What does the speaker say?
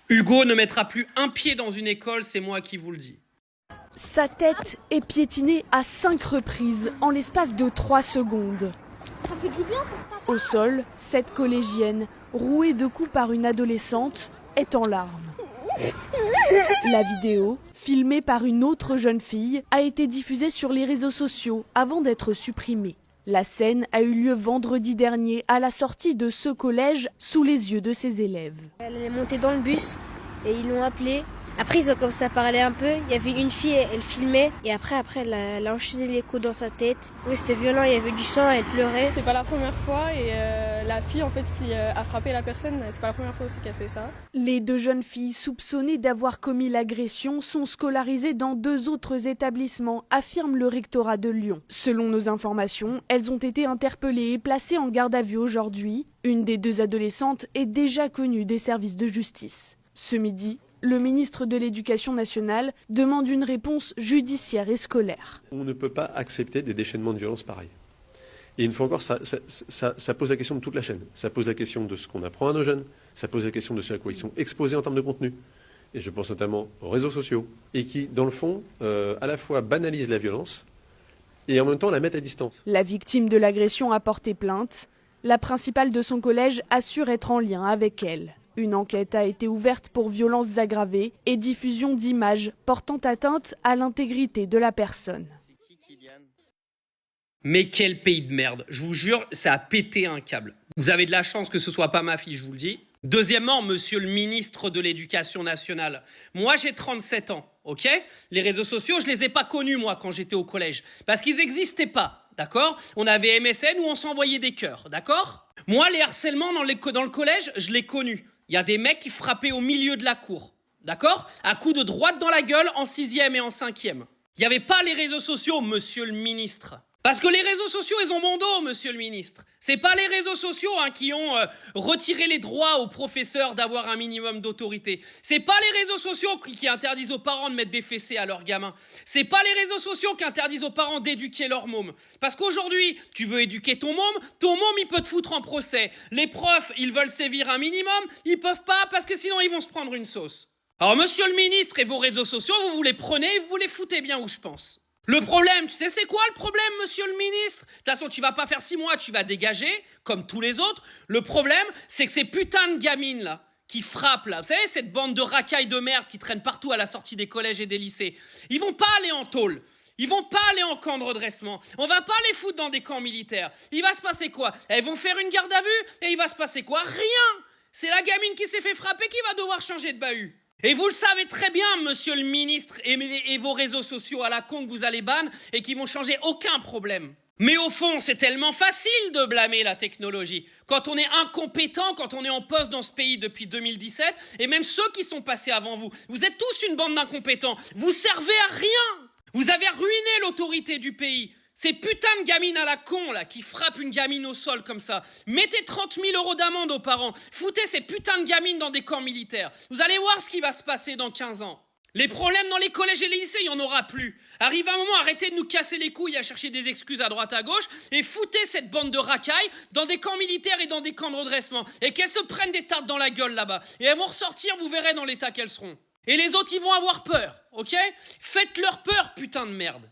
Hugo ne mettra plus un pied dans une école, c'est moi qui vous le dis. Sa tête est piétinée à 5 reprises en l'espace de 3 secondes. Ça fait du bien, ça. Au sol, cette collégienne, rouée de coups par une adolescente, est en larmes. La vidéo, filmée par une autre jeune fille, a été diffusée sur les réseaux sociaux avant d'être supprimée. La scène a eu lieu vendredi dernier à la sortie de ce collège sous les yeux de ses élèves. Elle est montée dans le bus et ils l'ont appelée. Après, ils ont commencé à parler un peu. Il y avait une fille, elle filmait. Et après elle a enchaîné les coups dans sa tête. Oui, c'était violent, il y avait du sang, elle pleurait. C'est pas la première fois et la fille en fait qui a frappé la personne, c'est pas la première fois aussi qu'elle fait ça. Les 2 jeunes filles soupçonnées d'avoir commis l'agression sont scolarisées dans 2 autres établissements, affirme le rectorat de Lyon. Selon nos informations, elles ont été interpellées et placées en garde à vue aujourd'hui. Une des 2 adolescentes est déjà connue des services de justice. Ce midi, le ministre de l'Éducation nationale demande une réponse judiciaire et scolaire. On ne peut pas accepter des déchaînements de violence pareils. Et une fois encore, ça pose la question de toute la chaîne. Ça pose la question de ce qu'on apprend à nos jeunes, ça pose la question de ce à quoi ils sont exposés en termes de contenu. Et je pense notamment aux réseaux sociaux, et qui, dans le fond, à la fois banalisent la violence et en même temps la mettent à distance. La victime de l'agression a porté plainte. La principale de son collège assure être en lien avec elle. Une enquête a été ouverte pour violences aggravées et diffusion d'images portant atteinte à l'intégrité de la personne. Mais quel pays de merde, je vous jure, ça a pété un câble. Vous avez de la chance que ce soit pas ma fille, je vous le dis. Deuxièmement, monsieur le ministre de l'Éducation nationale, moi j'ai 37 ans, ok? Les réseaux sociaux, je les ai pas connus moi quand j'étais au collège, parce qu'ils n'existaient pas, d'accord? On avait MSN où on s'envoyait des cœurs, d'accord? Moi, les harcèlements dans le collège, je l'ai connu. Il y a des mecs qui frappaient au milieu de la cour, d'accord? À coups de droite dans la gueule en 6e et en 5e. Il n'y avait pas les réseaux sociaux, monsieur le ministre. Parce que les réseaux sociaux, ils ont bon dos, monsieur le ministre. C'est pas les réseaux sociaux qui ont retiré les droits aux professeurs d'avoir un minimum d'autorité. C'est pas les réseaux sociaux qui interdisent aux parents de mettre des fessées à leurs gamins. C'est pas les réseaux sociaux qui interdisent aux parents d'éduquer leur môme. Parce qu'aujourd'hui, tu veux éduquer ton môme, il peut te foutre en procès. Les profs, ils veulent sévir un minimum, ils peuvent pas parce que sinon ils vont se prendre une sauce. Alors monsieur le ministre et vos réseaux sociaux, vous les prenez et vous les foutez bien où je pense. Le problème, tu sais c'est quoi le problème, monsieur le ministre? De toute façon, tu vas pas faire 6 mois, tu vas dégager, comme tous les autres. Le problème, c'est que ces putains de gamines, là, qui frappent, là, vous savez, cette bande de racailles de merde qui traînent partout à la sortie des collèges et des lycées, ils vont pas aller en tôle. Ils vont pas aller en camp de redressement. On va pas les foutre dans des camps militaires. Il va se passer quoi? Elles vont faire une garde à vue et il va se passer quoi? Rien! C'est la gamine qui s'est fait frapper qui va devoir changer de bahut. Et vous le savez très bien, monsieur le ministre, et vos réseaux sociaux à la con que vous allez ban et qui vont changer aucun problème. Mais au fond, c'est tellement facile de blâmer la technologie. Quand on est incompétent, quand on est en poste dans ce pays depuis 2017, et même ceux qui sont passés avant vous, vous êtes tous une bande d'incompétents. Vous servez à rien. Vous avez ruiné l'autorité du pays. Ces putains de gamines à la con, là, qui frappent une gamine au sol comme ça. Mettez 30 000 € d'amende aux parents. Foutez ces putains de gamines dans des camps militaires. Vous allez voir ce qui va se passer dans 15 ans. Les problèmes dans les collèges et les lycées, il n'y en aura plus. Arrive un moment, arrêtez de nous casser les couilles à chercher des excuses à droite à gauche et foutez cette bande de racailles dans des camps militaires et dans des camps de redressement. Et qu'elles se prennent des tartes dans la gueule là-bas. Et elles vont ressortir, vous verrez dans l'état qu'elles seront. Et les autres, ils vont avoir peur, ok? Faites-leur peur, putain de merde.